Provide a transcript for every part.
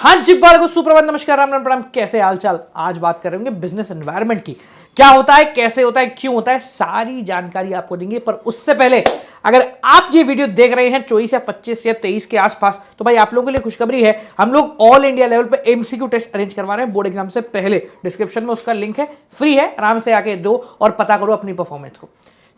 हाँ जी, बाल को सुप्रभात, नमस्कार, राम राम, प्रणाम। कैसे हाल चाल। आज बात करेंगे बिजनेस एनवायरनमेंट की। क्या होता है, कैसे होता है, क्यों होता है, सारी जानकारी आपको देंगे। पर उससे पहले अगर आप ये वीडियो देख रहे हैं 24 या 25 या 23 के आसपास, तो भाई आप लोगों के लिए खुशखबरी है। हम लोग ऑल इंडिया लेवल पे एमसीक्यू टेस्ट अरेंज करवा रहे हैं बोर्ड एग्जाम से पहले। डिस्क्रिप्शन में उसका लिंक है, फ्री है, आराम से आके दो और पता करो अपनी परफॉर्मेंस को।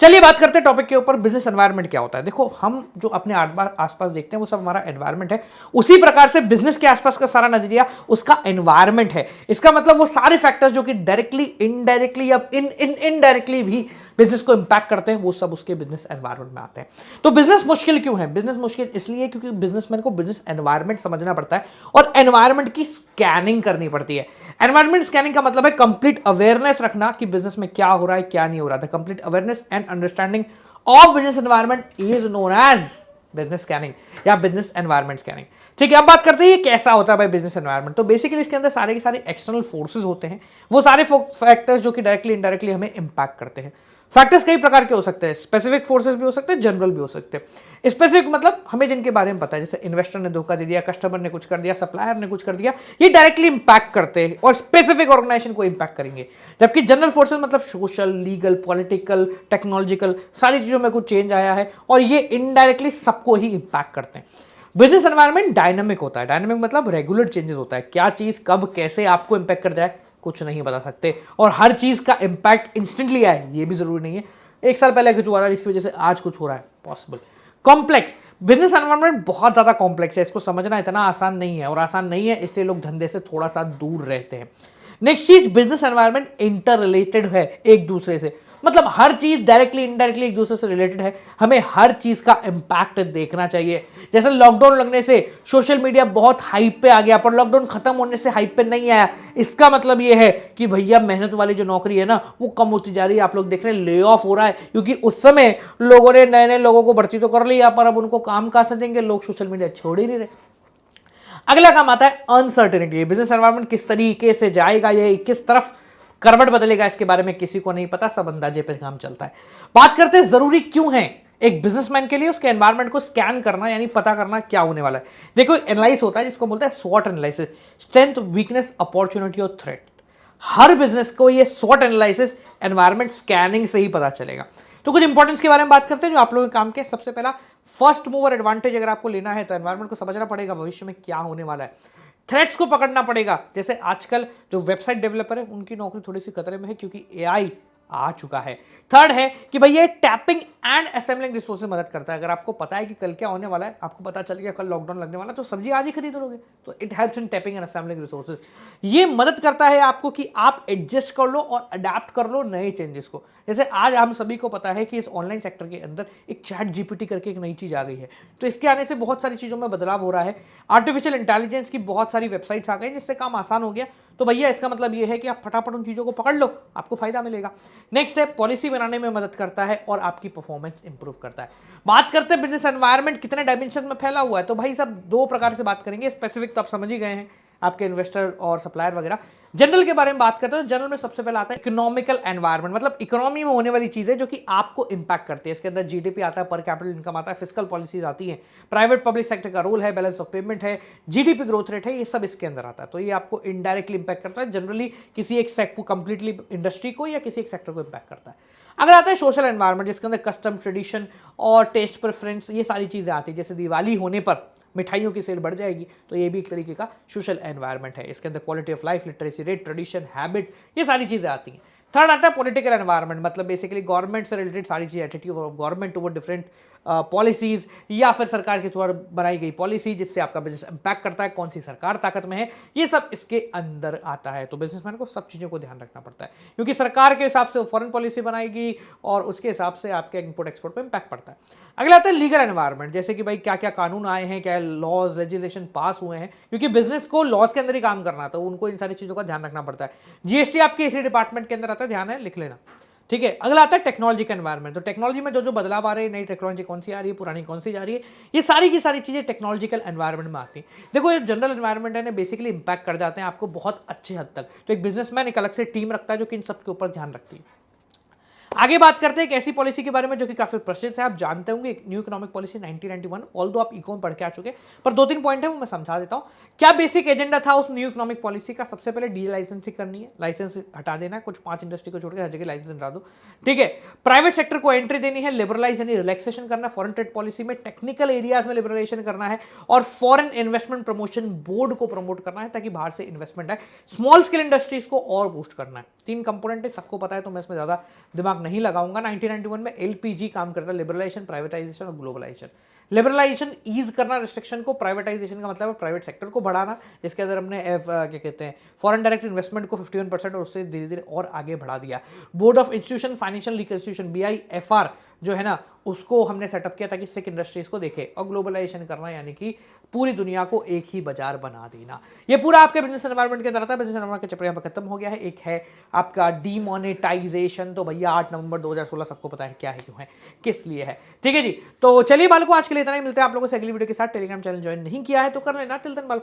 चलिए बात करते हैं टॉपिक के ऊपर, बिजनेस एनवायरनमेंट क्या होता है। देखो, हम जो अपने आसपास देखते हैं वो सब हमारा एनवायरनमेंट है। उसी प्रकार से बिजनेस के आसपास का सारा नजरिया उसका एनवायरनमेंट है। इसका मतलब वो सारे फैक्टर्स जो कि डायरेक्टली, इनडायरेक्टली या इनडायरेक्टली भी बिजनेस को इंपैक्ट करते हैं, वो सब उसके बिजनेस एनवायरनमेंट में आते हैं। तो बिजनेस मुश्किल क्यों है? बिजनेस मुश्किल इसलिए क्योंकि बिजनेसमैन को बिजनेस एनवायरनमेंट समझना पड़ता है और एनवायरनमेंट की स्कैनिंग करनी पड़ती है। एनवायरनमेंट स्कैनिंग का मतलब है कंप्लीट अवेयरनेस रखना कि बिजनेस में क्या हो रहा है, क्या नहीं हो रहा था। Complete awareness and understanding of business environment is known as business scanning या बिजनेस एनवायरनमेंट स्कैनिंग। ठीक है, अब बात करते हैं ये कैसा होता है भाई बिजनेस एनवायरनमेंट। तो बेसिकली इसके अंदर सारे के सारे एक्सटर्नल फोर्सेस होते हैं, वो सारे फैक्टर्स जो कि डायरेक्टली इनडायरेक्टली हमें इंपैक्ट करते हैं। फैक्टर्स कई प्रकार के हो सकते हैं, स्पेसिफिक फोर्सेस भी हो सकते हैं, जनरल भी हो सकते हैं। स्पेसिफिक मतलब हमें जिनके बारे में पता है, जैसे इन्वेस्टर ने धोखा दे दिया, कस्टमर ने कुछ कर दिया, सप्लायर ने कुछ कर दिया, ये डायरेक्टली इंपैक्ट करते हैं और स्पेसिफिक ऑर्गेनाइजेशन को इंपैक्ट करेंगे। जबकि जनरल फोर्सेस मतलब सोशल, लीगल, पॉलिटिकल, टेक्नोलॉजिकल, सारी चीजों में कुछ चेंज आया है और ये इनडायरेक्टली सबको ही इंपैक्ट करते हैं। बिजनेस एनवायरनमेंट डायनामिक होता है। डायनामिक मतलब रेगुलर चेंजेस होता है। क्या चीज कब कैसे आपको इंपैक्ट कर जाए कुछ नहीं बता सकते, और हर चीज का इंपैक्ट इंस्टेंटली आए ये भी जरूरी नहीं है। एक साल पहले कुछ हुआ था जिसकी वजह से आज कुछ हो रहा है, पॉसिबल। कॉम्प्लेक्स बिजनेस एनवायरनमेंट बहुत ज्यादा कॉम्प्लेक्स है, इसको समझना इतना आसान नहीं है, और आसान नहीं है इसलिए लोग धंधे से थोड़ा सा दूर रहते हैं। नेक्स्ट चीज, बिजनेस एनवायरनमेंट इंटर रिलेटेड है एक दूसरे से। मतलब हर चीज डायरेक्टली इनडायरेक्टली एक दूसरे से रिलेटेड है। हमें हर चीज का इंपैक्ट देखना चाहिए। जैसे लॉकडाउन लगने से सोशल मीडिया बहुत हाइप पे आ गया, पर लॉकडाउन खत्म होने से हाइप पे नहीं आया। इसका मतलब यह है कि भैया मेहनत वाली जो नौकरी है ना, वो कम होती जा रही है। आप लोग देख रहे हैं ले ऑफ हो रहा है, क्योंकि उस समय लोगों ने नए नए लोगों को भर्ती तो कर लिया, पर अब उनको काम कहां से देंगे, लोग सोशल मीडिया छोड़ ही नहीं रहे। अगला काम आता है अनसर्टेनिटी। बिजनेस एनवायरनमेंट किस तरीके से जाएगा, ये किस तरफ करवट बदलेगा, इसके बारे में किसी को नहीं पता, सब अंदाजे पे काम चलता है। बात करते हैं जरूरी क्यों है एक बिजनेसमैन के लिए उसके एनवायरनमेंट को स्कैन करना, यानी पता करना क्या होने वाला है। देखो, एनालाइज होता है जिसको बोलते हैं स्वॉट एनालिसिस, स्ट्रेंथ, वीकनेस, अपॉर्चुनिटी और थ्रेट। हर बिजनेस को ये स्वॉट एनालिसिस एनवायरनमेंट स्कैनिंग से ही पता चलेगा। तो कुछ इंपॉर्टेंस के बारे में बात करते हैं जो आप लोगों के काम के। सबसे पहला, फर्स्ट मूवर एडवांटेज अगर आपको लेना है तो एनवायरनमेंट को समझना पड़ेगा, भविष्य में क्या होने वाला है। थ्रेट्स को पकड़ना पड़ेगा, जैसे आजकल जो वेबसाइट डेवलपर है उनकी नौकरी थोड़ी सी खतरे में है क्योंकि एआई आ चुका है। थर्ड है कि भाई ये टैपिंग एंड असेंबलिंग रिसोर्स में मदद करता है। अगर आपको पता है कि कल क्या होने वाला है, आपको पता चल गया कल लॉकडाउन लगने वाला है, तो सब्जी आज ही खरीद लोगे, तो it helps in tapping and assembling resources. ये मदद करता है आपको कि आप एडजस्ट कर लो और अडेप्ट कर लो नए चेंजेस को। जैसे आज हम सभी को पता है कि इस ऑनलाइन सेक्टर के अंदर एक चैट जीपीटी करके एक नई चीज आ गई है, तो इसके आने से बहुत सारी चीजों में बदलाव हो रहा है। आर्टिफिशियल इंटेलिजेंस की बहुत सारी वेबसाइट्स आ गई जिससे काम आसान हो गया। तो भैया इसका मतलब ये है कि आप फटाफट उन चीजों को पकड़ लो, आपको फायदा मिलेगा। नेक्स्ट है, पॉलिसी बनाने में मदद करता है और आपकी परफॉर्मेंस इंप्रूव करता है। बात करते हैं बिजनेस एनवायरनमेंट कितने डायमेंशन में फैला हुआ है, तो भाई सब दो प्रकार से बात करेंगे। स्पेसिफिक तो आप समझ ही गए हैं, आपके इन्वेस्टर और सप्लायर वगैरह। जनरल के बारे में बात करते हैं, जनरल में सबसे पहले आता है इकोनॉमिकल एनवायरनमेंट, मतलब इकोनॉमी में होने वाली चीजें जो कि आपको इंपैक्ट करती है। इसके अंदर जीडीपी आता है, पर कैपिटल इनकम आता है, फिस्कल पॉलिसीज आती है, प्राइवेट पब्लिक सेक्टर का रोल है, बैलेंस ऑफ पेमेंट है, जीडीपी ग्रोथ रेट है, ये सब इसके अंदर आता है। तो ये आपको इनडायरेक्टली इंपैक्ट करता है, जनरली किसी एक सेक्टर को, कंप्लीटली इंडस्ट्री को या किसी एक सेक्टर को इंपैक्ट करता है। अगर आता है सोशल एनवायरनमेंट, जिसके अंदर कस्टम, ट्रेडिशन और टेस्ट प्रेफरेंस, ये सारी चीजें आती है। जैसे दिवाली होने पर मिठाइयों की सेल बढ़ जाएगी, तो ये भी एक तरीके का सोशल एनवायरनमेंट है। इसके अंदर quality of life, literacy rate, tradition, habit, ये सारी चीजें आती हैं। थर्ड आता है पॉलिटिकल एनवायरनमेंट, मतलब बेसिकली गवर्नमेंट से रिलेटेड सारी चीजें, attitude of government toward different policies, या फिर सरकार के द्वारा बनाई गई पॉलिसी जिससे आपका बिजनेस इंपैक्ट करता है, कौन सी सरकार ताकत में है, ये सब इसके अंदर आता है। तो बिजनेसमैन को सब चीजों को ध्यान रखना पड़ता है, क्योंकि सरकार के हिसाब से फॉरेन पॉलिसी बनाएगी और उसके हिसाब से आपके इंपोर्ट एक्सपोर्ट पर इंपैक्ट पड़ता है। अगला आता है लीगल एनवायरनमेंट, जैसे कि भाई क्या क्या कानून आए हैं, क्या लॉज लेजिस्लेशन पास हुए हैं, क्योंकि बिजनेस को लॉज के अंदर ही काम करना, तो उनको इन सारी चीजों का ध्यान रखना पड़ता है। जीएसटी आपके इसी डिपार्टमेंट के अंदर आता है, ध्यान है, लिख लेना। ठीक है, अगला आता है टेक्नोलॉजी का एनवायरनमेंट। तो टेक्नोलॉजी में जो जो बदलाव आ रहे हैं, नई टेक्नोलॉजी कौन सी आ रही है, पुरानी कौन सी जा रही है, ये सारी की सारी चीजें टेक्नोलॉजिकल एनवायरनमेंट में आती हैं। देखो, ये जनरल एनवायरनमेंट है, बेसिकली इंपैक्ट कर जाते हैं आपको बहुत अच्छे हद तक। तो एक बिजनेसमैन एक अलग से टीम रखता है जो कि इन सब के ऊपर ध्यान रखती है। आगे बात करते हैं एक ऐसी पॉलिसी के बारे में जो कि काफी प्रसिद्ध है, आप जानते होंगे, एक न्यू इकोनॉमिक पॉलिसी 1991। ऑल्दो आप इकोन पढ़ के आ चुके, पर 2-3 पॉइंट है वो मैं समझा देता हूं। क्या बेसिक एजेंडा था उस न्यू इकोनॉमिक पॉलिसी का? सबसे पहले डी लाइसेंसिंग करनी है, लाइसेंस हटा देना है, कुछ 5 इंडस्ट्री को छोड़ के हर जगह लाइसेंस हटा दो, ठीक है। प्राइवेट सेक्टर को एंट्री देनी है, लिबरलाइज यानी रिलैक्सेशन करना, फॉरेन ट्रेड पॉलिसी में टेक्निकल एरियाज में लिबरलाइजेशन करना है, और फॉरेन इन्वेस्टमेंट प्रमोशन बोर्ड को प्रमोट करना है ताकि बाहर से इन्वेस्टमेंट आए, स्मॉल स्केल इंडस्ट्रीज को और बूस्ट करना है। 3 कंपोनेंट है, सबको पता है तो मैं इसमें ज्यादा दिमाग नहीं लगाऊंगा। 1991 में एलपीजी काम करता है, लिबरलाइजेशन, प्राइवेटाइजेशन और ग्लोबलाइजेशन। लिबरलाइजेशन ईज करना रिस्ट्रिक्शन को, प्राइवेटाइजेशन का मतलब है प्राइवेट सेक्टर को बढ़ाना, जिसके अंदर हमने क्या कहते हैं फॉरेन डायरेक्ट इन्वेस्टमेंट को 51% और उससे धीरे धीरे और आगे बढ़ा दिया। Board of institution financial reconstruction BIFR जो है ना, उसको हमने सेटअप किया ताकि सिक इंडस्ट्रीज को देखे, और ग्लोबलाइजेशन करना यानी कि पूरी दुनिया को एक ही बाजार बना देना। ये पूरा आपके बिजनेस एनवायरनमेंट के अंदर आता है। बिजनेस एनवायरनमेंट का चैप्टर यहाँ पर खत्म हो गया है। एक है आपका डीमोनेटाइजेशन, तो भैया 8 नवंबर 2016 सबको पता है क्या है, क्यों है, किस लिए है, ठीक है जी। तो चलिए बालको, आज के लिए इतना ही, मिलते हैं आप लोगों से अगली वीडियो के साथ। टेलीग्राम चैनल ज्वाइन नहीं किया है तो कर लेना। टिल देन बालको।